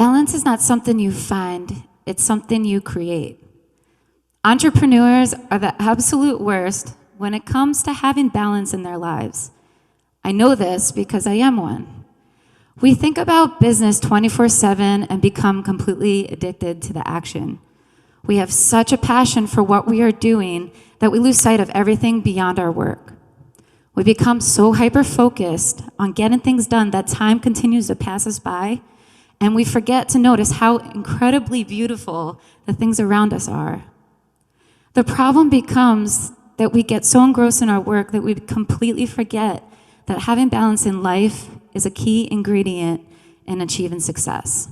Balance is not something you find, it's something you create. Entrepreneurs are the absolute worst when it comes to having balance in their lives. I know this because I am one. We think about business 24/7 and become completely addicted to the action. We have such a passion for what we are doing that we lose sight of everything beyond our work. We become so hyper-focused on getting things done that time continues to pass us by, and we forget to notice how incredibly beautiful the things around us are. The problem becomes that we get so engrossed in our work that we completely forget that having balance in life is a key ingredient in achieving success.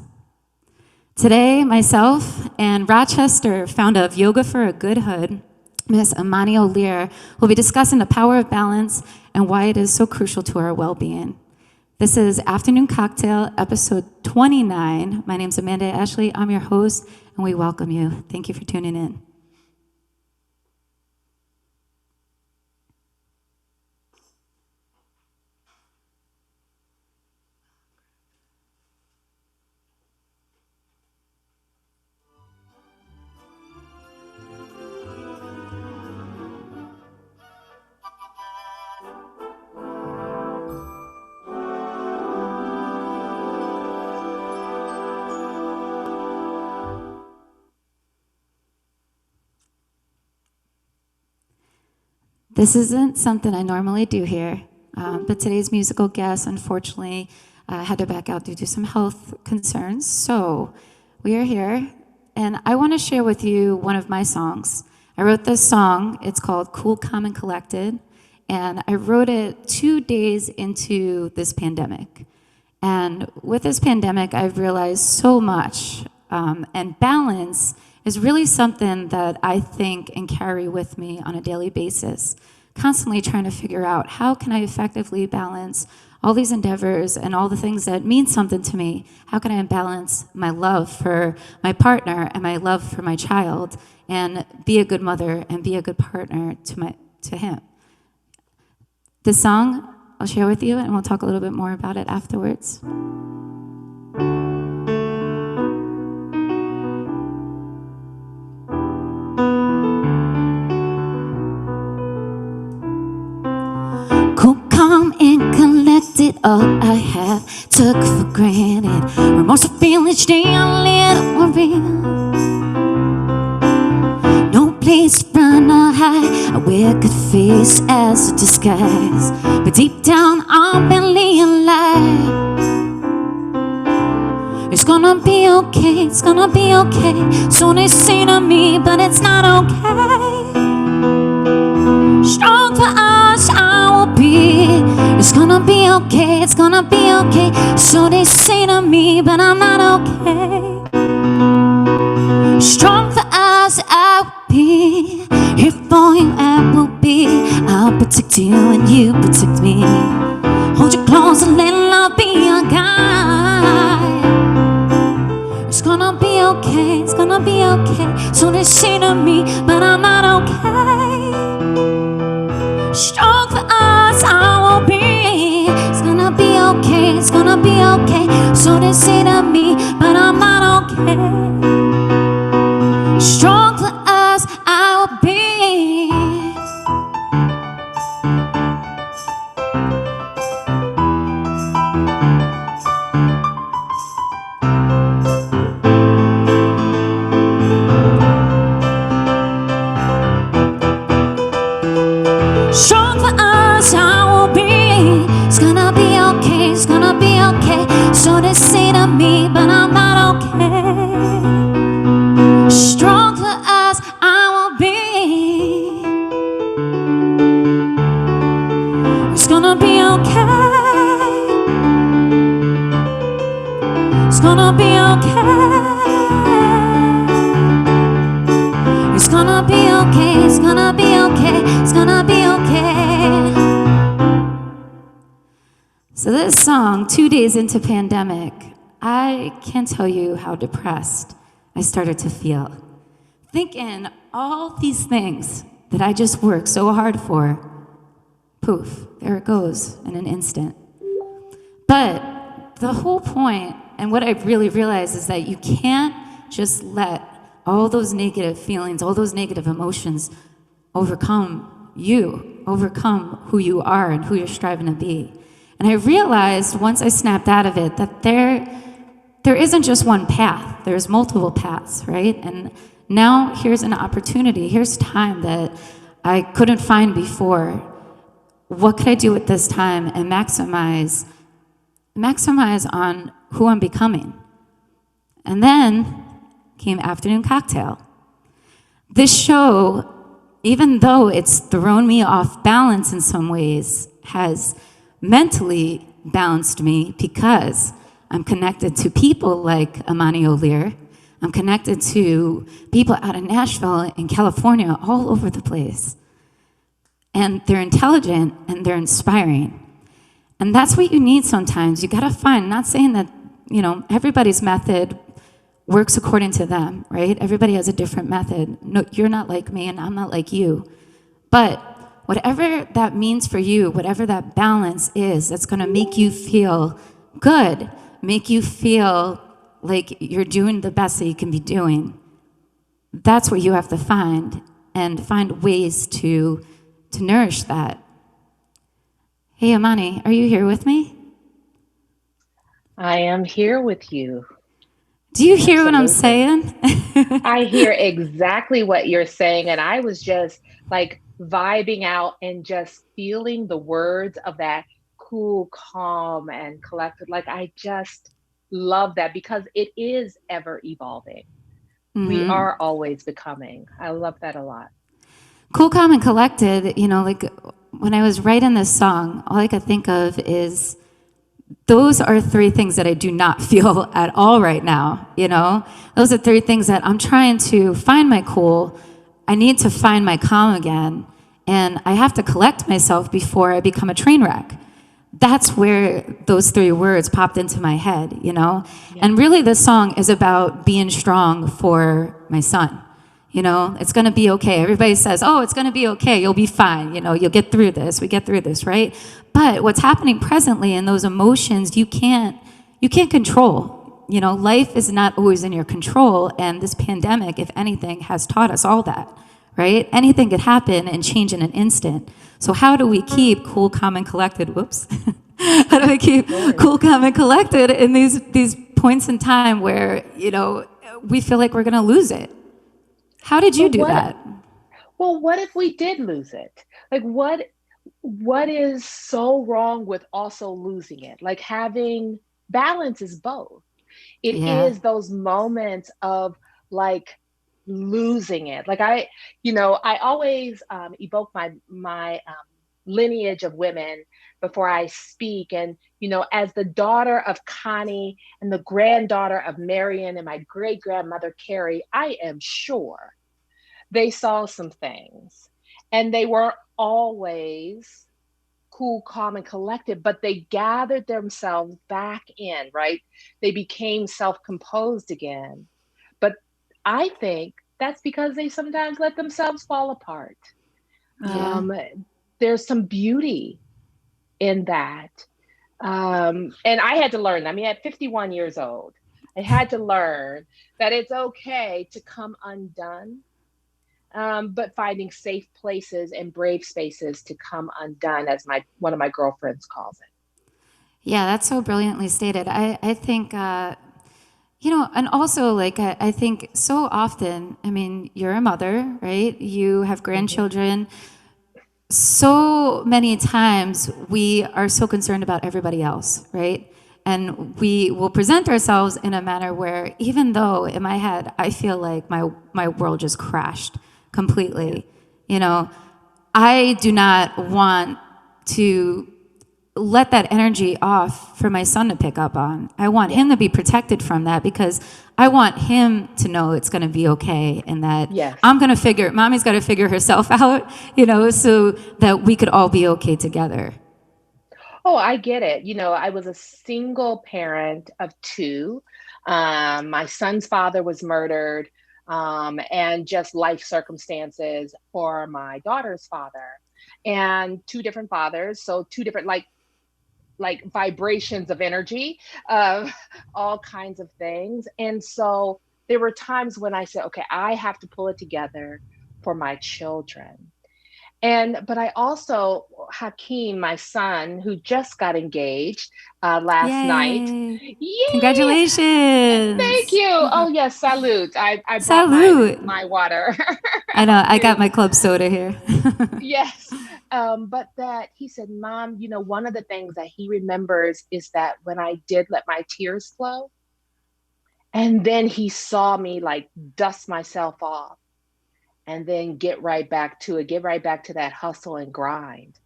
Today, myself and Rochester founder of Yoga for a Good Hood, Miss Imani Olear, will be discussing the power of balance and why it is so crucial to our well-being. This is Afternoon Cocktail, episode 29. My name is Amanda Ashley. I'm your host, and we welcome you. Thank you for tuning in. This isn't something I normally do here, but today's musical guest, unfortunately, had to back out due to some health concerns. So we are here, and I want to share with you one of my songs. I wrote this song. It's called Cool, Calm, and Collected, and I wrote it 2 days into this pandemic. And with this pandemic, I've realized so much, and balance is really something that I think and carry with me on a daily basis, constantly trying to figure out how can I effectively balance all these endeavors and all the things that mean something to me. How can I balance my love for my partner and my love for my child and be a good mother and be a good partner to him? This song I'll share with you, and we'll talk a little bit more about it afterwards. Cool, calm, and collected, all I have took for granted. Remorse I feel each day I live worrying. No place to run or hide. I wear a good face as a disguise, but deep down I'm barely alive. It's gonna be okay, it's gonna be okay. So they say to me, but it's not okay. Strong for us I will be. It's gonna be okay, it's gonna be okay. So they say to me, but I'm not okay. Strong for us I will be. Here for you I will be. I'll protect you and you protect me. Hold you close and let love be your guide. It's gonna be okay, it's gonna be okay. So they say to me, but I'm not okay. Strong for us I will be. It's gonna be okay, it's gonna be okay. So they say to me, but I'm not okay. Strong for us I will be. Strong for us I will be. It's gonna be okay, it's gonna be okay. So they say to me, but I'm not okay. Strong for us I will be. It's gonna be okay. It's gonna be okay. It's gonna be okay, it's gonna be okay, it's gonna be okay. So this song, 2 days into pandemic, I can't tell you how depressed I started to feel. Thinking all these things that I just worked so hard for, poof, there it goes in an instant. But the whole point And what I really realized is that you can't just let all those negative feelings, all those negative emotions overcome you, overcome who you are and who you're striving to be. And I realized once I snapped out of it that there isn't just one path, there's multiple paths, right? And now here's an opportunity, here's time that I couldn't find before. What could I do with this time and maximize on who I'm becoming? And then came Afternoon Cocktail. This show, even though it's thrown me off balance in some ways, has mentally balanced me because I'm connected to people like Imani Olear. I'm connected to people out in Nashville and California, all over the place. And they're intelligent and they're inspiring. And that's what you need sometimes. You gotta find, not saying that, everybody's method works according to them, right? Everybody has a different method. No, you're not like me and I'm not like you. But whatever that means for you, whatever that balance is, that's gonna make you feel good, make you feel like you're doing the best that you can be doing. That's what you have to find, and find ways to nourish that. Hey, Imani, are you here with me? I am here with you. Do you hear what I'm Absolutely. saying? I hear exactly what you're saying. And I was just like vibing out and just feeling the words of that cool, calm, and collected. Like, I just love that because it is ever evolving. We are always becoming. I love that a lot. Cool, calm, and collected, like when I was writing this song, all I could think of is those are three things that I do not feel at all right now. Those are three things that I'm trying to find my cool. I need to find my calm again. And I have to collect myself before I become a train wreck. That's where those three words popped into my head. Yeah. And really, this song is about being strong for my son. It's gonna be okay. Everybody says, oh, it's gonna be okay. You'll be fine. You'll get through this. We get through this, right? But what's happening presently in those emotions, you can't control. Life is not always in your control. And this pandemic, if anything, has taught us all that, right? Anything could happen and change in an instant. So how do we keep cool, calm, and collected? Whoops. How do we keep No worries. cool, calm, and collected in these points in time where, we feel like we're gonna lose it? How did you But do what that? what if we did lose it? Like what is so wrong with also losing it? Like having balance is both. It Yeah. is those moments of like losing it. Like I always evoke my lineage of women before I speak. And as the daughter of Connie and the granddaughter of Marion and my great grandmother Carrie, I am sure they saw some things, and they were always cool, calm, and collected, but they gathered themselves back in, right? They became self composed again. But I think that's because they sometimes let themselves fall apart. Yeah. Um, there's some beauty in that. And I had to learn, I mean, at 51 years old, I had to learn that it's okay to come undone, but finding safe places and brave spaces to come undone, as my one of my girlfriends calls it. Yeah, that's so brilliantly stated. I think, and also, like, I think so often, I mean, you're a mother, right? You have Mhm. grandchildren. So many times we are so concerned about everybody else, right? And we will present ourselves in a manner where, even though in my head I feel like my world just crashed Yeah. completely, you know, I do not want to let that energy off for my son to pick up on. I want Yeah. him to be protected from that because I want him to know it's going to be okay and that Yes. mommy's got to figure herself out, so that we could all be okay together. Oh, I get it. I was a single parent of two. My son's father was murdered, and just life circumstances for my daughter's father, and two different fathers. So, two different, like, like vibrations of energy, of all kinds of things. And so there were times when I said, okay, I have to pull it together for my children. And but I also, Hakeem, my son, who just got engaged last night. Yay. Yay! Thank Congratulations. you. Oh yes, salute. I brought Salute. my water. I know, I got Too. my club soda here. Yes. But that he said, Mom, one of the things that he remembers is that when I did let my tears flow, and then he saw me like dust myself off and then get right back to it, get right back to that hustle and grind.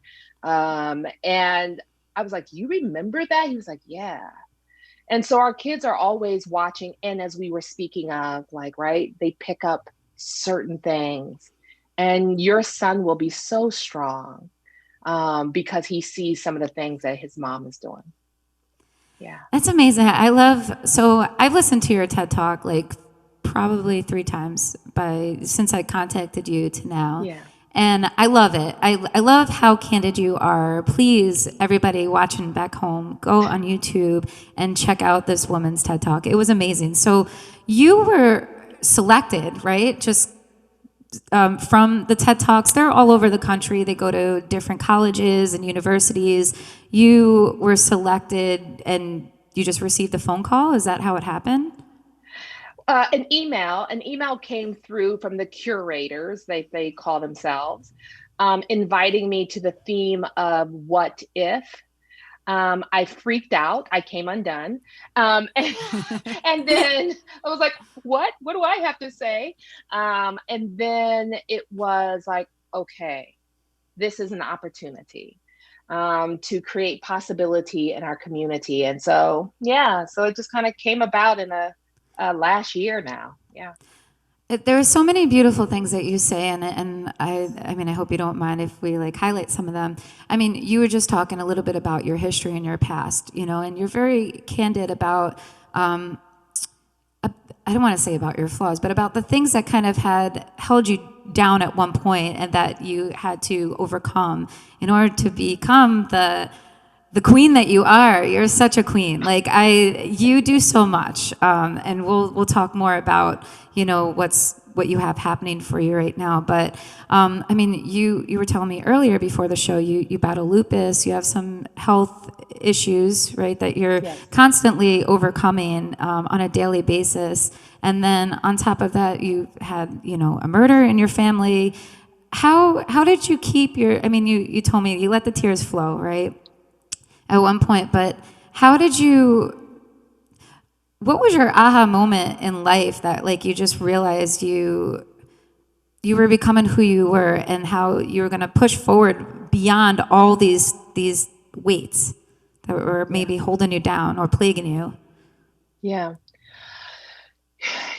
And I was like, you remember that? He was like, yeah. And so our kids are always watching. And as we were speaking of, like, right, they pick up certain things. And your son will be so strong because he sees some of the things that his mom is doing. Yeah. That's amazing. So I've listened to your TED Talk like probably 3 times since I contacted you to now. Yeah. And I love it. I love how candid you are. Please, everybody watching back home, go on YouTube and check out this woman's TED Talk. It was amazing. So you were selected, right? Just from the TED Talks. They're all over the country. They go to different colleges and universities. You were selected and you just received a phone call. Is that how it happened? An email came through from the curators, they call themselves, inviting me to the theme of what if. I freaked out. I came undone. And then I was like, what? What do I have to say? And then it was like, okay, this is an opportunity to create possibility in our community. And so, yeah, so it just kind of came about in a last year now. Yeah. There are so many beautiful things that you say, and I mean, I hope you don't mind if we like highlight some of them. I mean, you were just talking a little bit about your history and your past, and you're very candid about, I don't want to say about your flaws, but about the things that kind of had held you down at one point and that you had to overcome in order to become the queen that you are. You're such a queen. Like you do so much, and we'll talk more about what you have happening for you right now. But I mean, you were telling me earlier before the show you battle lupus. You have some health issues, right? That you're Yes. constantly overcoming on a daily basis. And then on top of that, you had a murder in your family. How did you keep your? I mean, you told me you let the tears flow, right? At one point, but what was your aha moment in life that like you just realized you were becoming who you were and how you were going to push forward beyond all these weights that were Yeah. maybe holding you down or plaguing you? Yeah.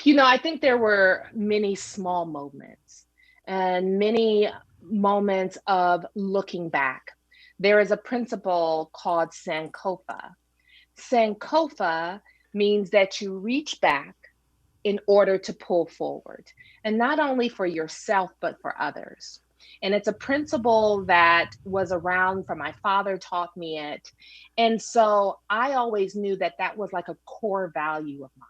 I think there were many small moments and many moments of looking back. There is a principle called Sankofa. Sankofa means that you reach back in order to pull forward, and not only for yourself, but for others. And it's a principle that was around from my father, taught me it. And so I always knew that that was like a core value of mine.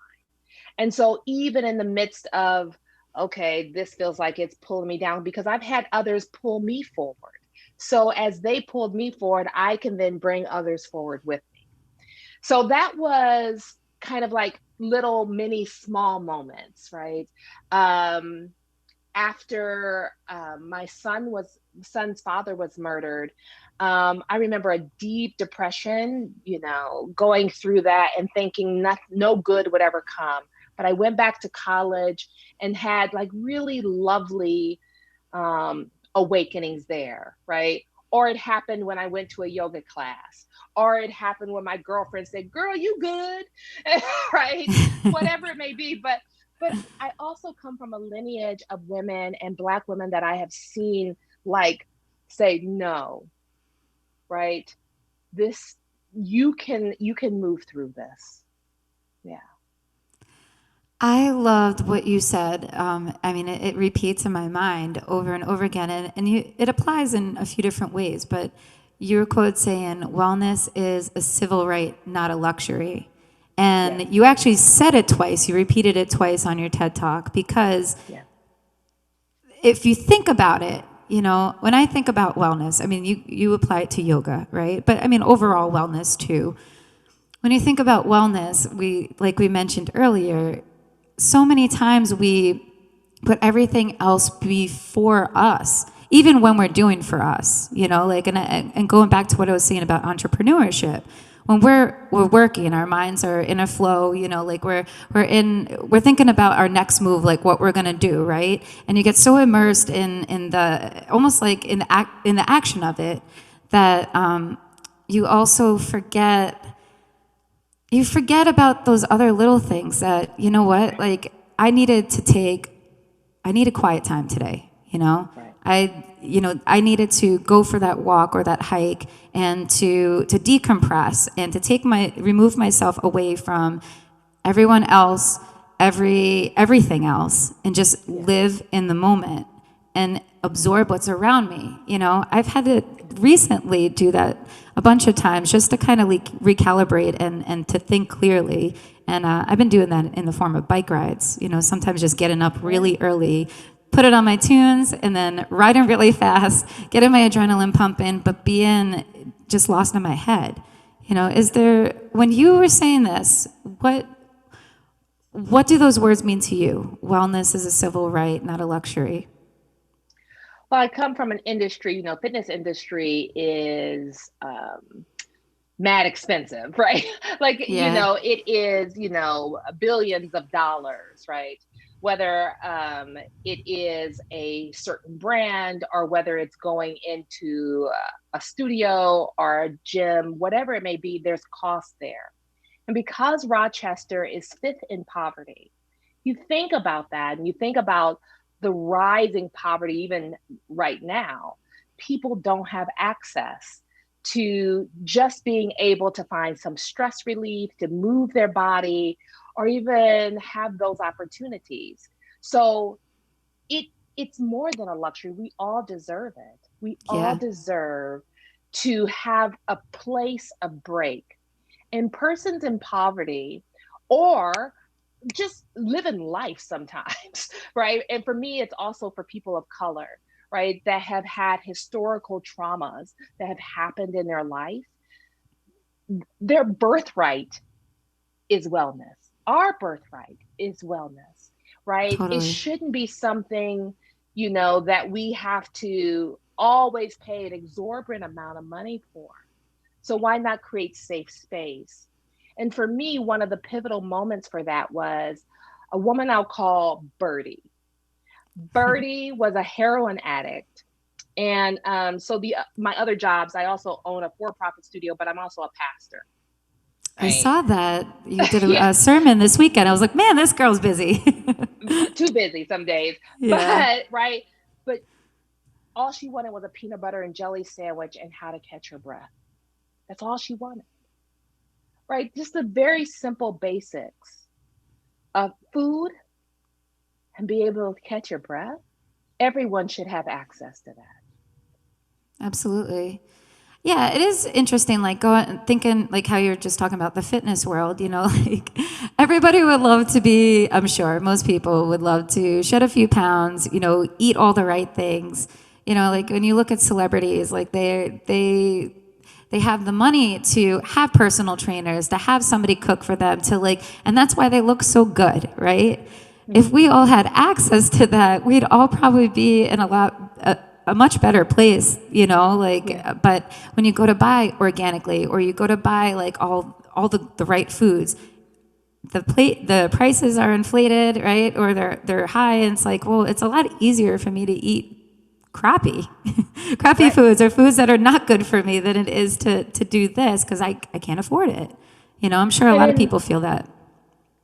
And so even in the midst of, okay, this feels like it's pulling me down, because I've had others pull me forward. So as they pulled me forward, I can then bring others forward with me. So that was kind of like little mini small moments, right? Um, After my son's father was murdered, I remember a deep depression, going through that and thinking no good would ever come. But I went back to college and had like really lovely awakenings there, right? Or it happened when I went to a yoga class, or it happened when my girlfriend said, "Girl, you good?" Right? Whatever it may be. But I also come from a lineage of women and Black women that I have seen like say no, right? This you can move through this. Yeah. I loved what you said. I mean, it repeats in my mind over and over again, and it applies in a few different ways. But your quote saying wellness is a civil right, not a luxury. Yes. And you actually said it twice. You repeated it twice on your TED Talk because Yes. if you think about it, when I think about wellness, I mean, you apply it to yoga, right? But I mean, overall wellness too. When you think about wellness, like we mentioned earlier, so many times we put everything else before us, even when we're doing for us, like, and going back to what I was saying about entrepreneurship, when we're working, our minds are in a flow, like we're thinking about our next move, like what we're gonna do, right? And you get so immersed in the almost like in the action of it that you also forget about those other little things that, like I need a quiet time today, Right. I needed to go for that walk or that hike and to decompress and to remove myself away from everyone else, everything else, and just Yeah. live in the moment and absorb what's around me. I've had to recently do that a bunch of times just to kind of recalibrate and to think clearly. And I've been doing that in the form of bike rides. Sometimes just getting up Yeah. really early, put it on my tunes, and then riding really fast, getting my adrenaline pumping, but being just lost in my head. When you were saying this, what do those words mean to you? Wellness is a civil right, not a luxury. Well, I come from an industry, fitness industry is mad expensive, right? Like, Yeah. it is, billions of dollars, right? Whether it is a certain brand or whether it's going into a studio or a gym, whatever it may be, there's cost there. And because Rochester is fifth in poverty, you think about that and you think about the rising poverty, even right now, people don't have access to just being able to find some stress relief, to move their body, or even have those opportunities. So it it's more than a luxury. We all deserve it. We all Yeah. deserve to have a place, a break. And persons in poverty or just living life sometimes, right? And for me, it's also for people of color, right, that have had historical traumas that have happened in their life. Their birthright is wellness. Our birthright is wellness, right? It Totally. shouldn't be something, that we have to always pay an exorbitant amount of money for. So why not create safe space? And for me, one of the pivotal moments for that was a woman I'll call Birdie. Birdie was a heroin addict. And so the my other jobs, I also own a for-profit studio, but I'm also a pastor, I right? saw that you did a, Yeah, a sermon this weekend. I was like, man, this girl's busy. too busy some days, Yeah. but right. But all she wanted was a peanut butter and jelly sandwich and how to catch her breath. That's all she wanted, right? Just the very simple basics of food and be able to catch your breath. Everyone should have access to that. Absolutely. Yeah, it is interesting, like going thinking like how you're just talking about the fitness world, like everybody would love to be, I'm sure most people would love to shed a few pounds, eat all the right things. Like when you look at celebrities, like they have the money to have personal trainers, to have somebody cook for them, to like, and that's why they look so good, right? If Mm-hmm. we all had access to that, we'd all probably be in a much better place, like, Yeah. but when you go to buy organically or you go to buy like all the right foods, the prices are inflated, right? Or they're high, and it's like, well, it's a lot easier for me to eat crappy crappy Right. foods or foods that are not good for me than it is to do this because I can't afford it. I'm sure a And lot of in people feel that.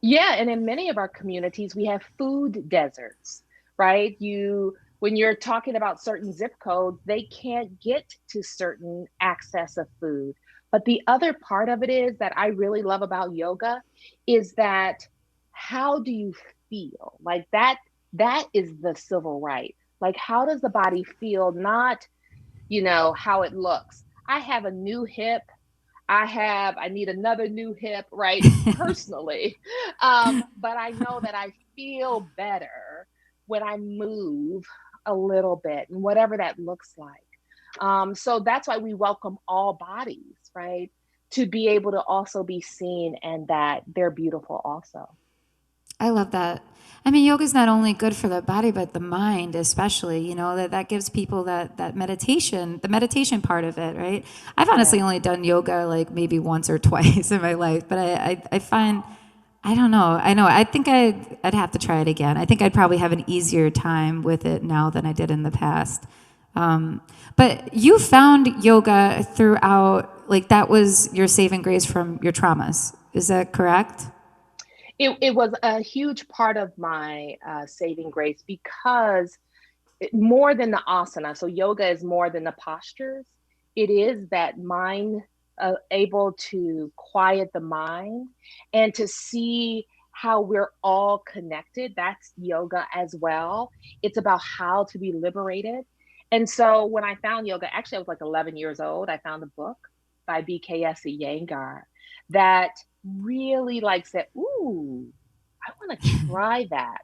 Yeah, and in many of our communities, we have food deserts, right? When you're talking about certain zip codes, they can't get to certain access of food. But the other part of it is that I really love about yoga is that how do you feel? Like that is the civil right. Like how does the body feel, not, how it looks. I have a new hip. I need another new hip, right? Personally. But I know that I feel better when I move a little bit and whatever that looks like. So that's why we welcome all bodies, right? To be able to also be seen and that they're beautiful also. I love that. I mean, yoga is not only good for the body, but the mind, especially, that gives people that meditation, the meditation part of it, right? I've honestly Yeah. only done yoga like maybe once or twice in my life, but I find, I don't know. I know. I think I'd have to try it again. I think I'd probably have an easier time with it now than I did in the past. But you found yoga throughout, like that was your saving grace from your traumas. Is that correct? It was a huge part of my saving grace because more than the asana, so yoga is more than the postures. It is that mind, able to quiet the mind and to see how we're all connected. That's yoga as well. It's about how to be liberated. And so when I found yoga, actually, I was like 11 years old. I found a book by BKS Iyengar that really like said, "Ooh, I want to try that."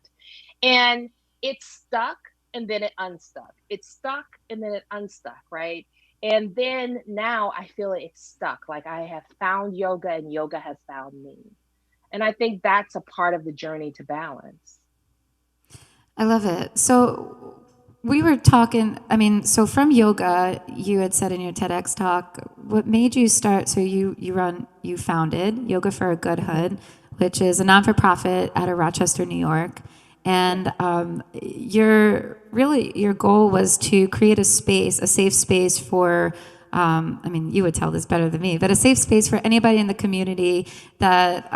And it stuck and then it unstuck. It stuck and then it unstuck, right? And then now I feel it's stuck. Like I have found yoga and yoga has found me. And I think that's a part of the journey to balance. I love it. So we were talking, I mean, so from yoga, you had said in your TEDx talk, what made you start, so you founded Yoga for a Good Hmm. Hood, which is a non-for-profit out of Rochester, New York. Yeah. And your goal was to create a space, a safe space for, I mean, you would tell this better than me, but a safe space for anybody in the community that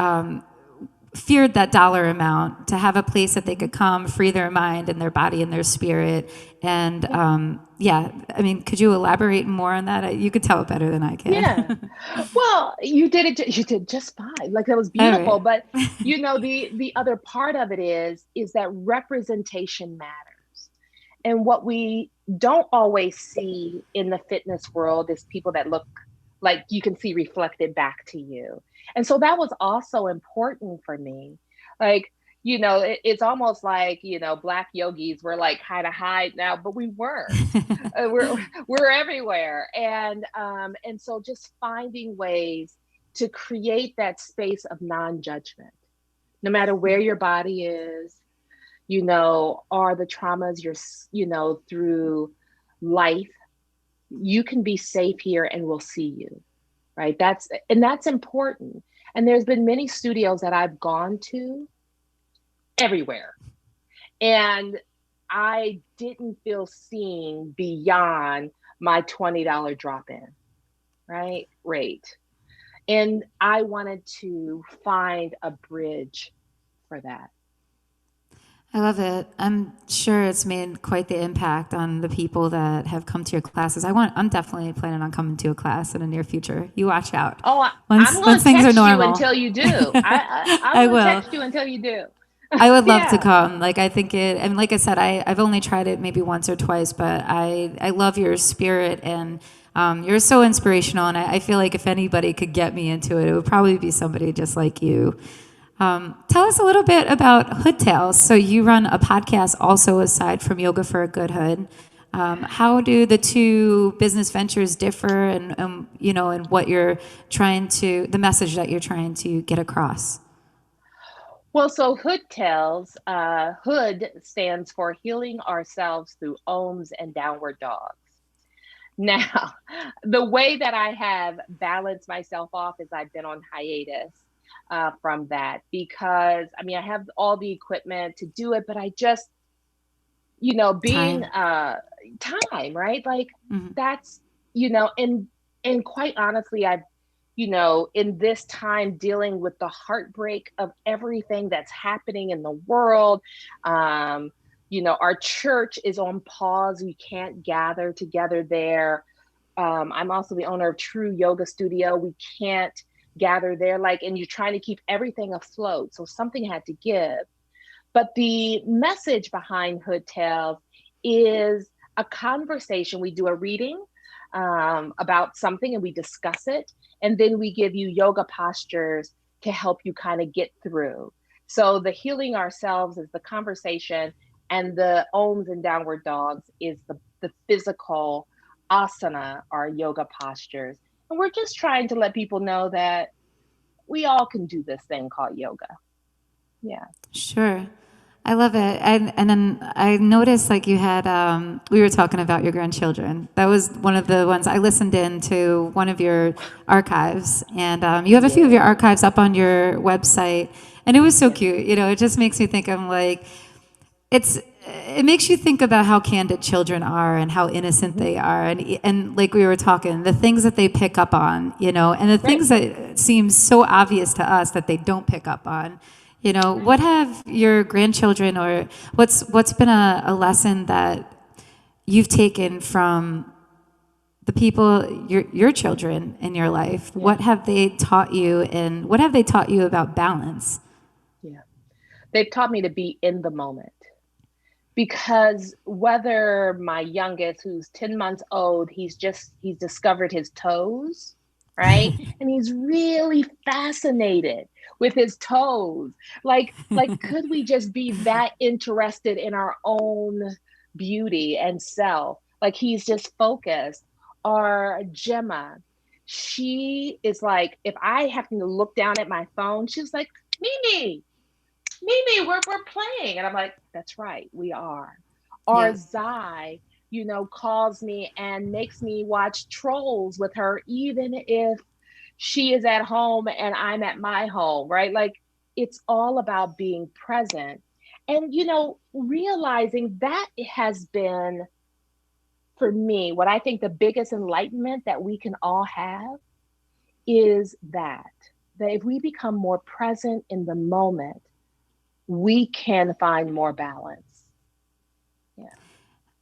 feared that dollar amount, to have a place that they Hmm. could come, free their mind and their body and their spirit. And Yeah. yeah, I mean, could you elaborate more on that? You could tell it better than I Yeah. can. Well, you did it. You did just fine. Like that was All beautiful. right. But the other part of it is that representation matters. And what we don't always see in the fitness world is people that look like you can see reflected back to you. And so that was also important for me. Like, it's almost like, black yogis were like kind of hide now, but we weren't. We're everywhere. And so just finding ways to create that space of non-judgment, no matter where your body is, are the traumas through life, you can be safe here and we'll see you, right? That's important. And there's been many studios that I've gone to everywhere, and I didn't feel seen beyond my $20 drop in, right, rate. And I wanted to find a bridge for that. I love it. I'm sure it's made quite the impact on the people that have come to your classes. I'm definitely planning on coming to a class in the near future. You watch out. Oh, I'm Once going to things are text you normal. until you do. I'm I going to will. text you until you do. I would love to Yeah. come. Like I think it, and like I said, I've only tried it maybe once or twice, but I love your spirit and you're so inspirational. And I feel like if anybody could get me into it, it would probably be somebody just like you. Tell us a little bit about Hood Tales. So you run a podcast also aside from Yoga for a Good Hood. How do the two business ventures differ, and what you're trying to, the message that you're trying to get across? Well, so Hood tells, Hood stands for healing ourselves through ohms and downward dogs. Now, the way that I have balanced myself off is I've been on hiatus from that because I mean, I have all the equipment to do it, but I just, being Time. time, right? Like Hmm. that's, and quite honestly, I've, in this time dealing with the heartbreak of everything that's happening in the world. Um, our church is on pause. We can't gather together there. I'm also the owner of True Yoga Studio. We can't gather there. Like, and you're trying to keep everything afloat. So something had to give. But the message behind Hood Tales is a conversation. We do a reading. about something and we discuss it. And then we give you yoga postures to help you kind of get through. So the healing ourselves is the conversation, and the ohms and downward dogs is the physical asana or yoga postures. And we're just trying to let people know that we all can do this thing called yoga. Yeah. Sure. I love it. And then I noticed like you had, we were talking about your grandchildren. That was one of the ones I listened in to one of your archives. And you have a few of your Yeah. archives up on your website. And it was so Yeah. cute. You know, it just makes me think, I'm like, it's, it makes you think about how candid children are and how innocent Hmm. they are. And like we were talking, the things that they pick up on, you know, and the Right. things that seem so obvious to us that they don't pick up on. You know, Right. what have your grandchildren or what's been a lesson that you've taken from the people, your children in your life? Yeah. What have they taught you and what have they taught you about balance? Yeah. They've taught me to be in the moment, because whether my youngest, who's 10 months old, he's discovered his toes, right? And he's really fascinated with his toes. Like could we just be that interested in our own beauty and self? Like he's just focused. Or Gemma, she is like, if I happen to look down at my phone, she's like, Mimi, Mimi, we're playing. And I'm like, that's right, we are. Or Yeah. Zai, calls me and makes me watch Trolls with her, even if she is at home and I'm at my home, right? Like it's all about being present. And, realizing that has been, for me, what I think the biggest enlightenment that we can all have is that if we become more present in the moment, we can find more balance. Yeah.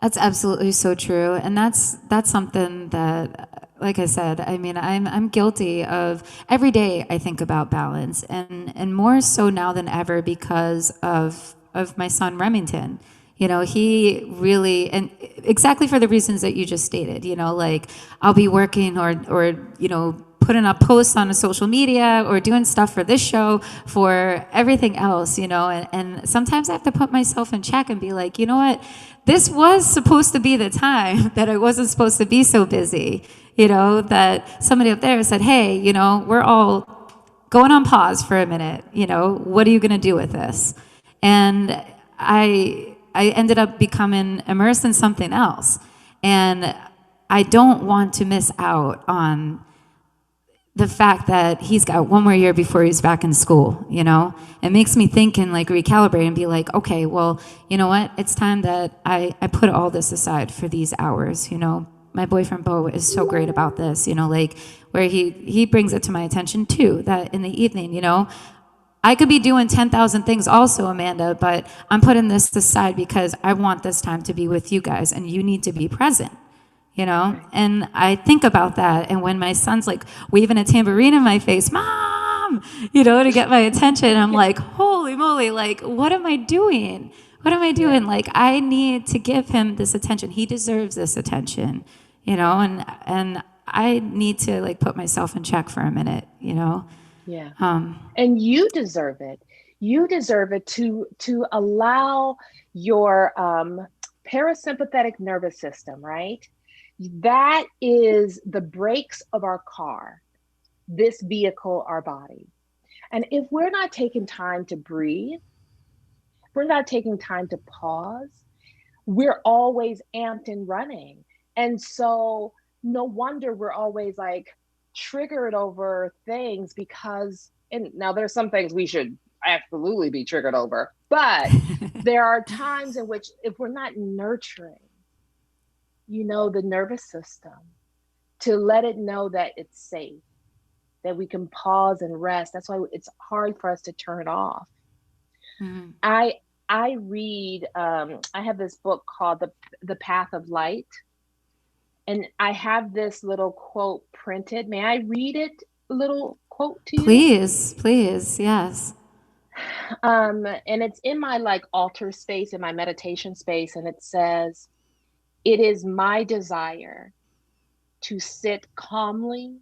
That's absolutely so true, and that's something that, like I said, I mean, I'm guilty of every day. I think about balance, and more so now than ever because of my son Remington. You know, he really, and exactly for the reasons that you just stated. You know, like I'll be working or putting up posts on a social media or doing stuff for this show, for everything else, and sometimes I have to put myself in check and be like, you know what, this was supposed to be the time that I wasn't supposed to be so busy, that somebody up there said, hey, we're all going on pause for a minute, what are you going to do with this? And I ended up becoming immersed in something else. And I don't want to miss out on the fact that he's got one more year before he's back in school, it makes me think and like recalibrate and be like, okay, well, you know what? It's time that I put all this aside for these hours, My boyfriend Bo is so great about this, like where he brings it to my attention too, that in the evening, I could be doing 10,000 things also, Amanda, but I'm putting this aside because I want this time to be with you guys and you need to be present, Right. And I think about that. And when my son's like waving a tambourine in my face, Mom, to get my attention, I'm like, holy moly, like, what am I doing? What am I doing? Yeah. Like, I need to give him this attention. He deserves this attention, and I need to like put myself in check for a minute. Yeah. Um, And you deserve it. You deserve it to allow your parasympathetic nervous system, right? That is the brakes of our car, this vehicle, our body. And if we're not taking time to breathe, if we're not taking time to pause, we're always amped and running. And so no wonder we're always like triggered over things, because, and now there's some things we should absolutely be triggered over, but there are times in which if we're not nurturing, the nervous system, to let it know that it's safe, that we can pause and rest. That's why it's hard for us to turn off. mhm. I I read. I have this book called the Path of Light, and I have this little quote printed. May I read it? A little quote to you. Please, please, yes. And it's in my like altar space, in my meditation space, and it says, "It is my desire to sit calmly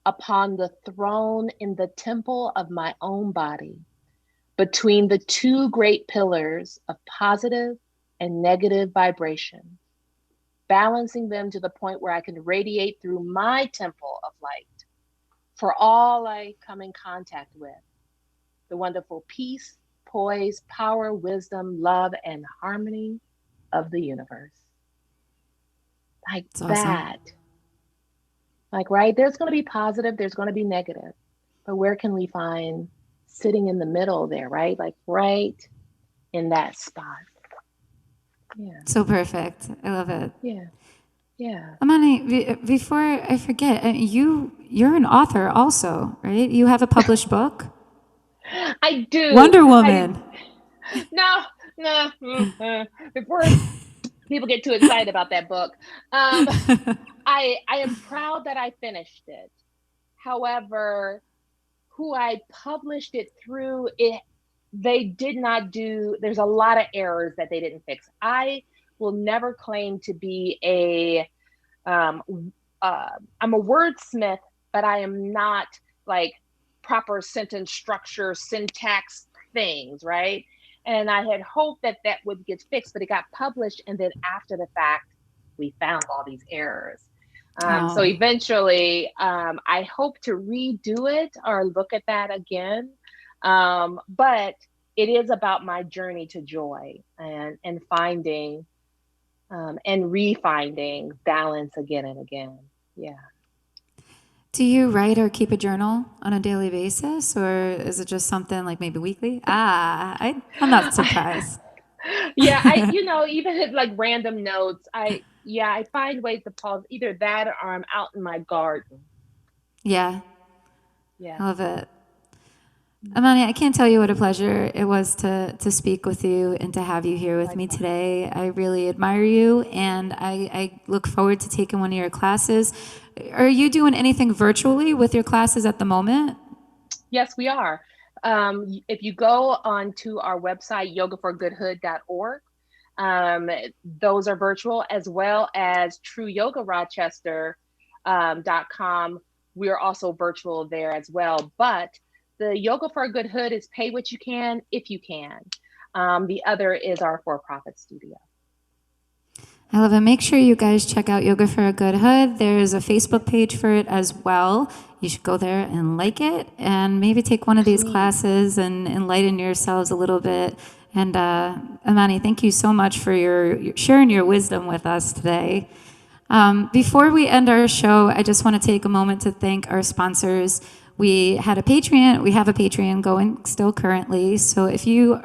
upon the throne in the temple of my own body, between the two great pillars of positive and negative vibration, balancing them to the point where I can radiate through my temple of light for all I come in contact with the wonderful peace, poise, power, wisdom, love, and harmony of the universe. Like It's awesome. that. Like, right? There's going to be positive, there's going to be negative. But where can we find sitting in the middle there, right? Like, right in that spot. Yeah. So perfect. I love it. Yeah. Yeah. Amani, before I forget, you're an author also, right? You have a published book, I do. Wonder I Woman. no, no. Before people get too excited about that book, um, I am proud that I finished it. However, who I published it through, they did not do. There's a lot of errors that they didn't fix. I will never claim to be a um, I'm a wordsmith, but I am not like proper sentence structure, syntax things, right? And I had hoped that that would get fixed, but it got published, and then after the fact, we found all these errors. So Oh, eventually, I hope to redo it or look at that again. But it is about my journey to joy and finding and refinding balance again and again. Yeah. do you write or keep a journal on a daily basis, or is it just something like maybe weekly? I'm not surprised. Yeah, I even hit like random notes. I find ways to pause either that or I'm out in my garden. Yeah, I Yeah. love it. Amani, I can't tell you what a pleasure it was to speak with you and to have you here with me Likewise. today. I really admire you, and I look forward to taking one of your classes. Are you doing anything virtually with your classes at the moment? Yes, we are. If you go onto our website, yogaforgoodhood.org, those are virtual as well as trueyogarochester.com. We're also virtual there as well. But the Yoga for a Good Hood is pay what you can if you can. The other is our for profit studio. I love it. Make sure you guys check out Yoga for a Good Hood. There's a Facebook page for it as well. You should go there and like it and maybe take one of these Please. classes and enlighten yourselves a little bit. And Amani, thank you so much for your sharing your wisdom with us today. Before we end our show, I just want to take a moment to thank our sponsors. We have a Patreon going still currently. So if you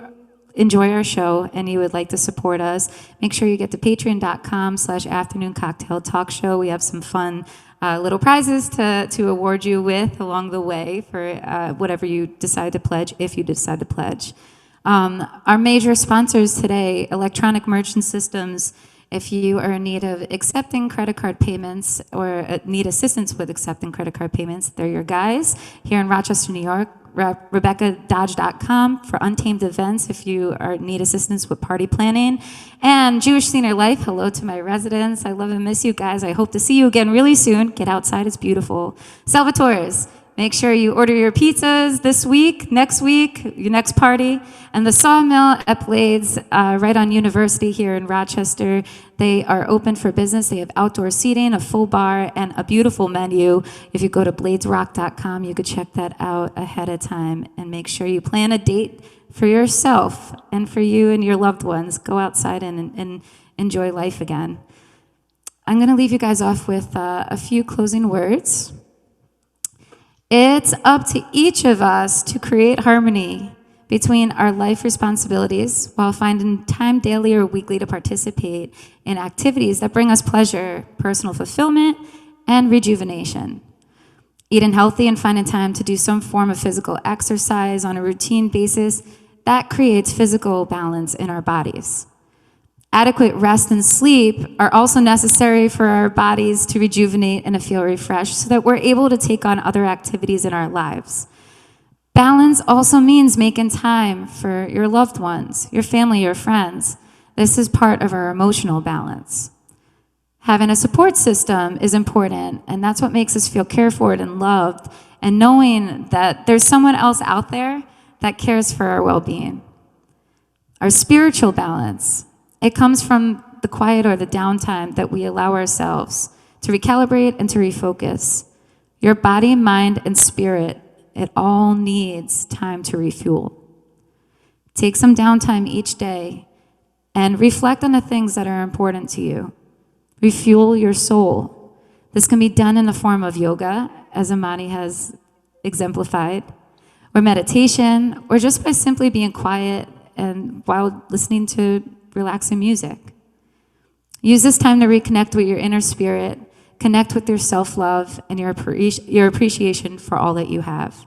enjoy our show and you would like to support us, make sure you get to patreon.com/afternoon cocktail talk show. We have some fun little prizes to award you with along the way for whatever you decide to pledge, if you decide to pledge. Our major sponsors today, Electronic Merchant Systems. If you are in need of accepting credit card payments or need assistance with accepting credit card payments, they're your guys. Here in Rochester, New York, RebeccaDodge.com for untamed events if you need assistance with party planning. And Jewish Senior Life, hello to my residents. I love and miss you guys. I hope to see you again really soon. Get outside, it's beautiful. Salvatore's. Make sure you order your pizzas this week, your next party. And the Sawmill at Blades, right on University here in Rochester. They are open for business. They have outdoor seating, a full bar, and a beautiful menu. If you go to bladesrock.com, you could check that out ahead of time. And make sure you plan a date for yourself and for you and your loved ones. Go outside and enjoy life again. I'm going to leave you guys off with a few closing words. It's up to each of us to create harmony between our life responsibilities while finding time daily or weekly to participate in activities that bring us pleasure, personal fulfillment, and rejuvenation. Eating healthy and finding time to do some form of physical exercise on a routine basis, that creates physical balance in our bodies. Adequate rest and sleep are also necessary for our bodies to rejuvenate and to feel refreshed so that we're able to take on other activities in our lives. Balance also means making time for your loved ones, your family, your friends. This is part of our emotional balance. Having a support system is important, and that's what makes us feel cared for and loved, and knowing that there's someone else out there that cares for our well-being. Our spiritual balance, it comes from the quiet or the downtime that we allow ourselves to recalibrate and to refocus. Your body, mind, and spirit, it all needs time to refuel. Take some downtime each day and reflect on the things that are important to you. Refuel your soul. This can be done in the form of yoga, as Imani has exemplified, or meditation, or just by simply being quiet and while listening to relaxing music. Use this time to reconnect with your inner spirit, connect with your self-love and your appreciation for all that you have.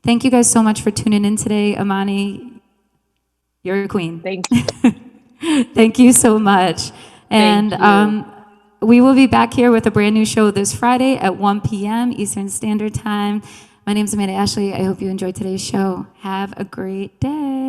Thank you guys so much for tuning in today. Imani, you're a queen. Thank you. Thank you so much. And we will be back here with a brand new show this Friday at 1 p.m. Eastern Standard Time. My name is Amanda Ashley. I hope you enjoyed today's show. Have a great day.